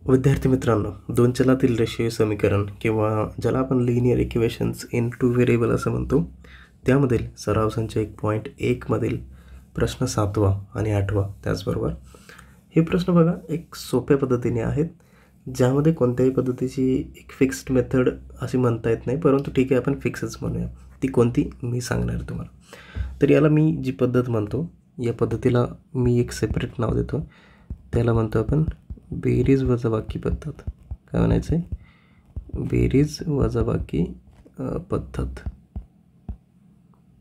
विद्यार्थी मित्रांनो, दोन चलातील रेषीय समीकरण किंवा ज्याला आपण linear equations in two variable असं म्हणतो, त्यामधील सराव संच 1.1 मधील प्रश्न 7वा आणि 8वा त्याचबरोबर हे प्रश्न बघा एक सोप्या पद्धतीने आहेत, ज्यामध्ये कोणत्याही पद्धतीची एक फिक्स्ड मेथड अशी म्हणता येत नाही, परंतु ठीक आहे आपण फिक्सच म्हणूया. ती कोणती मी सांगणार तुम्हाला. तर याला मी जी पद्धत म्हणतो, या पद्धतीला मी एक सेपरेट नाव देतो. त्याला म्हणतो आपण बेरीज वजाबाकी पद्धत. काय म्हणायचं आहे? बेरीज वजाबाकी पद्धत.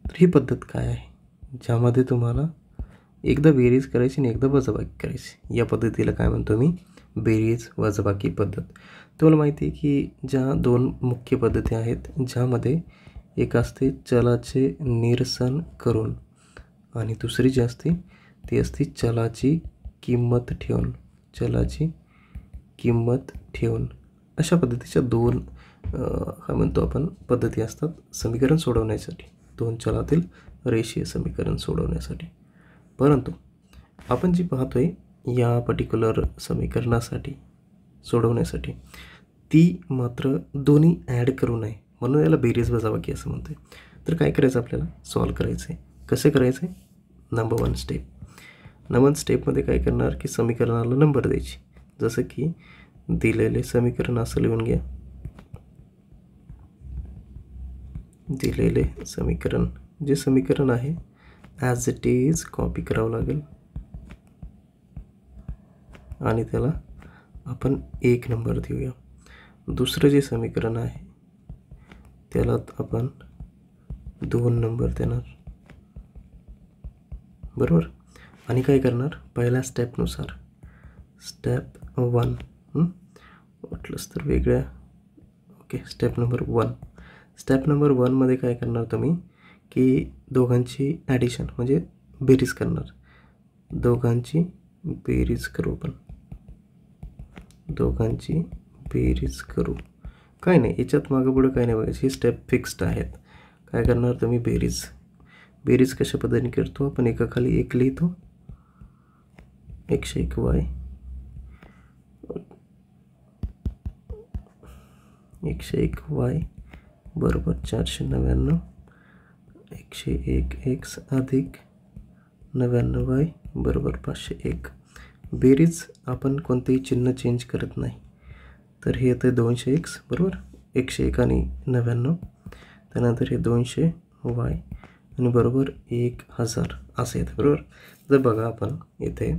तर ही पद्धत काय आहे? ज्यामध्ये तुम्हाला एकदा बेरीज करायची आणि एकदा वजाबाकी करायची. या पद्धतीला काय म्हणतो मी? बेरीज वजाबाकी पद्धत. तुम्हाला माहिती आहे की ज्या दोन मुख्य पद्धती आहेत, ज्यामध्ये एक असते चलाचे निरसन करून आणि दुसरी जी असते ती असते चलाची किंमत ठेवून. चलाची किंमत ठेवून अशा पद्धतीच्या दोन काय म्हणतो आपण पद्धती असतात समीकरण सोडवण्यासाठी, दोन चलातील रेषीय समीकरण सोडवण्यासाठी. परंतु आपण जी पाहतोय या पर्टिक्युलर समीकरणासाठी सोडवण्यासाठी, ती मात्र दोन्ही ॲड करू नये, म्हणून याला बेरीज वजाबाकी असं म्हणतोय. तर काय करायचं आपल्याला? सॉल्व करायचं आहे. कसं करायचं आहे? Number 1 step. नंबर 1 स्टेपमध्ये काय करणार की समीकरणाला नंबर द्यायची. जसं की दिलेले समीकरण असं लिहून घ्या. दिलेले समीकरण, जे समीकरण आहे ॲज इट इज कॉपी करावं लागेल आणि त्याला आपण 1 नंबर देऊया. दुसरं जे समीकरण आहे त्याला आपण 2 नंबर देणार, बरोबर. आणि काय करणार? पहिल्या स्टेपनुसार स्टेप 1 वाटलंच तर वेगळ्या. Okay, step number 1. Step number 1मध्ये काय करणार तुम्ही की दोघांची ॲडिशन म्हणजे बेरीज करणार. दोघांची बेरीज करू. आपण दोघांची बेरीज करू. काय नाही, याच्यात मागं पुढं काय नाही बघायची. ही स्टेप फिक्स्ड आहेत. काय करणार तुम्ही? बेरीज. बेरीज कशा पद्धतीने करतो आपण? एकाखाली एक लिहितो. 101y 101y बरोबर 499. 101x अधिक 99y बरोबर 501. बेरीज आपण कोणतेही चिन्ह चेंज करत नाही. तर हे येतं 200x बरोबर 101 आणि 99. त्यानंतर हे 200y आणि बरोबर 1000 असं येतं, बरोबर. जर बघा आपण इथे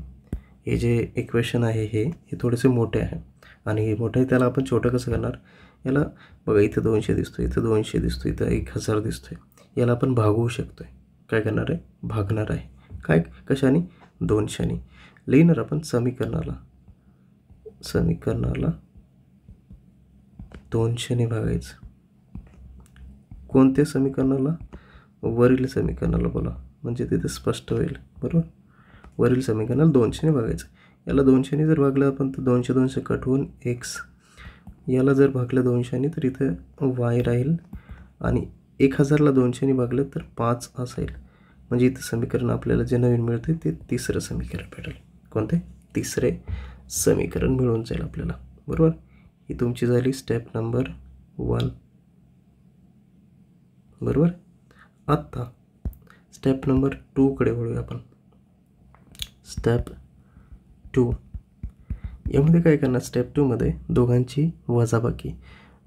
हे जे इक्वेशन आहे हे थोडेसे मोठे आहे आणि हे मोठं आहे, त्याला आपण छोटं कसं करणार? याला बघा, इथं 200 दिसतो, इथं 200 दिसतो, इथं 1000 दिसतो आहे. याला आपण भागवू शकतो आहे. काय करणार आहे? भागणार आहे. काय? कशाने? 200ने. लिहिणार आपण समीकरणाला 200ने भागायचं. कोणत्या समीकरणाला? वरील समीकरणाला बोला, म्हणजे तिथे स्पष्ट होईल, बरोबर. वरील समीकरणाला 200ने भागायचं. याला 200ने जर भागलं आपण तर 200 200 कट होऊन x. याला जर भागलं 200ने तर इथं y राहील आणि 1000ला 200ने भागलं तर 5 असेल. म्हणजे इथं समीकरण आपल्याला जे नवीन मिळते ते तिसरं समीकरण भेटेल. कोणते? तिसरे समीकरण मिळून जाईल आपल्याला, बरोबर. ही तुमची झाली स्टेप नंबर 1, बरोबर. आत्ता स्टेप नंबर 2कडे वळूया आपण. स्टेप 2 यामध्ये काय करणार? स्टेप 2मध्ये दोघांची वजाबाकी.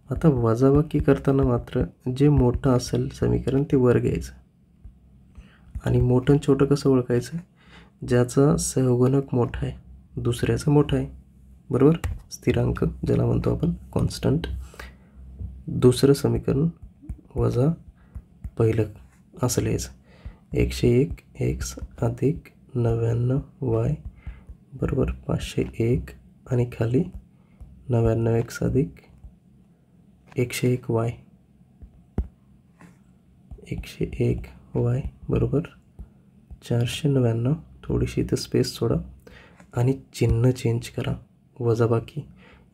आता वजाबाकी करताना मात्र जे मोठं असेल समीकरण ते वर घ्यायचं आणि मोठं छोटं कसं ओळखायचं? ज्याचा सहगुणक मोठा आहे दुसऱ्याचा मोठा आहे, बरोबर. स्थिरांक ज्याला म्हणतो आपण कॉन्स्टंट. दुसरं समीकरण वजा पहिलं असं लिहायचं. 101x अधिक 99y बरोबर 501 आणि खाली 99x अधिक 101y 101y बरोबर 499. थोडीशी इथं स्पेस सोडा आणि चिन्ह चेंज करा. वजाबाकी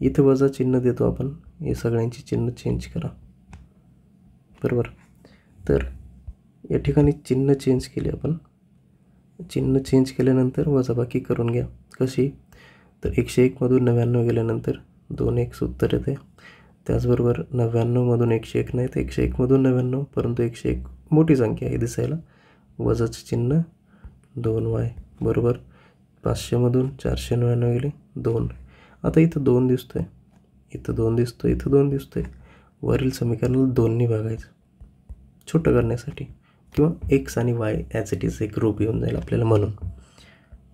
इथं वजा चिन्ह देतो आपण, हे सगळ्यांची चिन्ह चेंज करा, बरोबर. तर या ठिकाणी चिन्ह चेंज केले आपण. चिन्ह चेंज केल्यानंतर वजाबाकी करून घ्या. कशी? तर 101मधून 99 गेल्यानंतर 2x उत्तर येते. त्याचबरोबर 99मधून 101 नाही तर 101मधून 99, परंतु 101 मोठी संख्या आहे दिसायला, वजाचे चिन्ह 2y बरोबर. 500मधून 499 गेले 2. आता इथं 2 दिसतोय, इथं 2 दिसतोय, इथं 2 दिसतोय. वरील समीकरणाला 2नी भागायचं छोटं करण्यासाठी, किंवा x आणि y ॲज इट इज एक रूप येऊन जाईल आपल्याला. म्हणून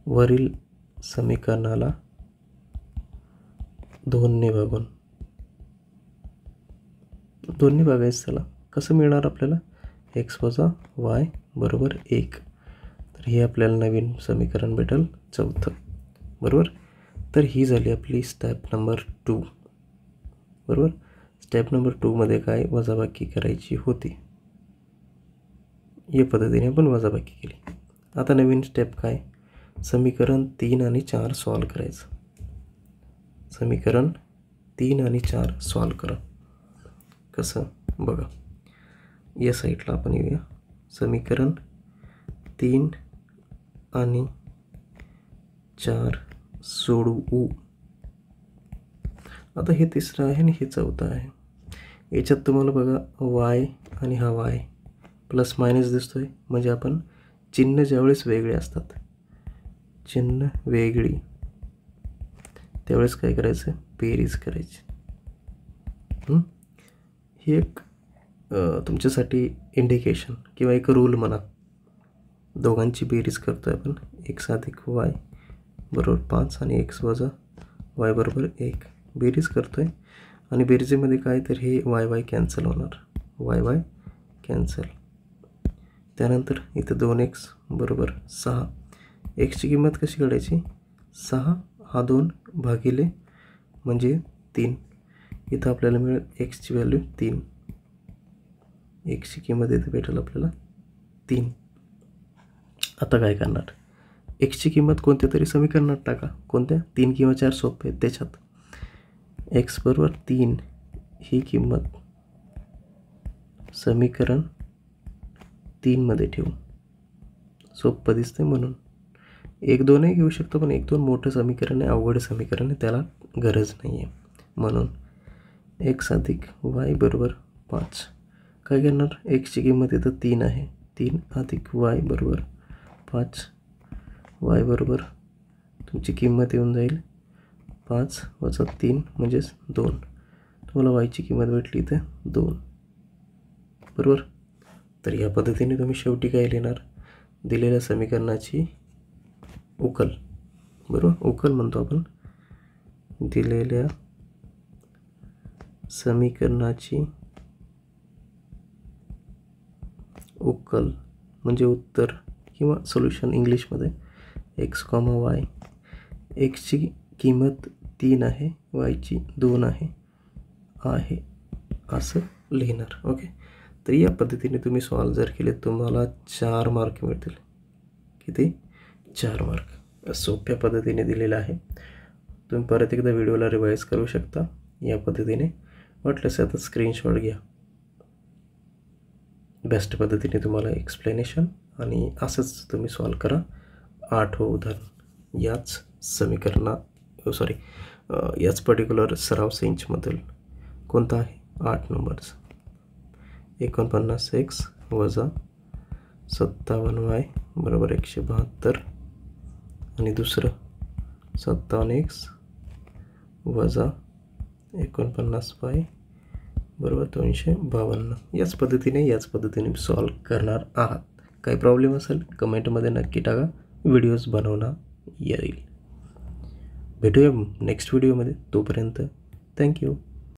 वरील समीकरणाला 2नी भागायचं. त्याला कसं मिळणार आपल्याला? x वजा y बरोबर 1. तर हे आपल्याला नवीन समीकरण भेटेल 4थं बरोबर. तर ही झाली आपली स्टेप नंबर 2 बरोबर. स्टेप नंबर 2मध्ये काय वजाबाकी करायची होती, या पद्धतीने आपण वजाबाकी केली. आता नवीन स्टेप काय, समीकरण 3 आणि 4 सॉल्व करायचं. समीकरण 3 आणि 4 सॉल्व करा. कसं बघा, या साईडला आपण येऊया. समीकरण 3 आणि 4 सोडवू. आता हे तिसरं आहे आणि हे चौथं आहे. याच्यात तुम्हाला बघा y आणि हा y प्लस मायनस दिसतोय, म्हणजे आपण चिन्ह ज्यावेळेस वेगळे असतात, चिन्ह वेगळी, त्यावेळेस काय करायचं, बेरीज करायची. ही एक तुमच्यासाठी इंडिकेशन किंवा एक रूल म्हणा. दोघांची बेरीज करतोय आपण. x अधिक y बरोबर 5 आणि x वजा y बरोबर 1 बेरीज करतोय. आणि बेरीजेमध्ये काय, तर हे y कॅन्सल होणार, y कॅन्सल. त्यानंतर इथं 2x बरोबर 6. एक्सची किंमत कशी काढायची, 6 हा 2 भागिले म्हणजे 3. इथं आपल्याला मिळेल एक्सची व्हॅल्यू 3. एक्सची किंमत इथे भेटेल आपल्याला 3. आता काय करणार, एक्सची किंमत कोणत्या तरी समीकरणात टाका. कोणत्या, 3 किंवा 4 सोपे आहेत त्याच्यात. एक्स बरोबर 3 ही किंमत समीकरण 3मध्ये ठेवू. सोपं दिसते म्हणून. 1-2 घेऊ शकतो, पण 1-2 मोठं समीकरण आहे, अवघड समीकरण आहे, त्याला गरज नाही आहे. म्हणून x अधिक y बरोबर 5. काय करणार, एक्सची किंमत इथं 3 आहे, 3 अधिक y बरोबर 5. y बरोबर तुमची किंमत येऊन जाईल 5 वजा 3 म्हणजेच 2. तुम्हाला yची किंमत भेटली इथे 2 बरोबर. तर या पद्धतीने तुम्ही शेवटी काय लिहिणार, दिलेल्या समीकरणाची उकल बरोबर. उकल म्हणतो आपण, दिलेल्या समीकरणाची उकल म्हणजे उत्तर किंवा सोल्युशन इंग्लिशमध्ये. x, y. एक्सची किंमत 3 आहे, yची 2 आहे असं लिहिणार. ओके. तर या पद्धतीने तुम्ही सॉल्व जर केले तुम्हाला 4 मार्क मिळतील. किती, 4 मार्क. सोप्या पद्धतीने दिलेलं आहे. तुम्ही परत एकदा व्हिडिओला रिवाईज करू शकता या पद्धतीने. वाटल्यास आता स्क्रीनशॉट घ्या. बेस्ट पद्धतीने तुम्हाला एक्सप्लेनेशन, आणि असंच तुम्ही सॉल्व करा. 8वं उदाहरण याच याच पर्टिक्युलर सराव सेंचमधील कोणता आहे, 8 नंबरचा. 49x वजा 57y बरोबर 172. आणि दुसरं 57x वजा 49y बरोबर 252. याच पद्धतीने सॉल्व करणार आहात. काही प्रॉब्लेम असेल कमेंटमध्ये नक्की टाका, व्हिडिओज बनवणार येईल. भेटूया नेक्स्ट व्हिडिओमध्ये. तोपर्यंत थँक्यू.